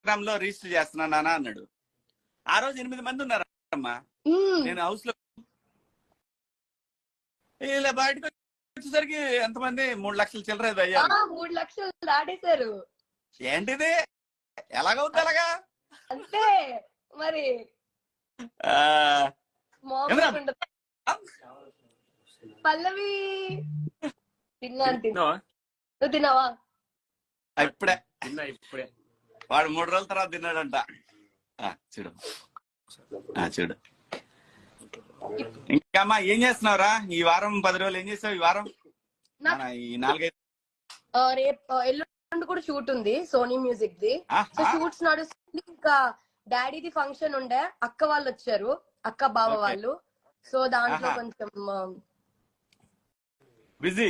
Instagram లో register చేస్తున్నా నాన్న అన్నాడు. ఆ రోజు 8 మంది ఉన్నారమ్మా. నేను హౌస్ లో ఇలా బయటకు వచ్చేసరికి ఎంతమంది 3 లక్షల చిల్లర అయ్యారు. 3 లక్షలు దాటేశారు. ఏంటిది ఎలాగవుద్ది అలాగా? అంతే మరి. పల్లవి నువ్వు తిన్నావా? ఇప్పుడే వాడు 3 రోజుల తర్వాత తిన్నాడంట. చూడు చూడు. ఇంకా అమ్మా ఏం చేస్తున్నావురా ఈ వారం? 10 రోజులు ఏం చేసావు ఈ వారం? ఈ 4-5 రేపు ఎల్లుండి కూడా షూట్ ఉంది సోనీ మ్యూజిక్ ది. సో షూట్స్ నడుస్తుంది. ఇంకా డాడీది ఫంక్షన్ ఉండే, అక్క వాళ్ళు వచ్చారు, అక్క బావ వాళ్ళు. సో దాంట్లో కొంచెం బిజీ.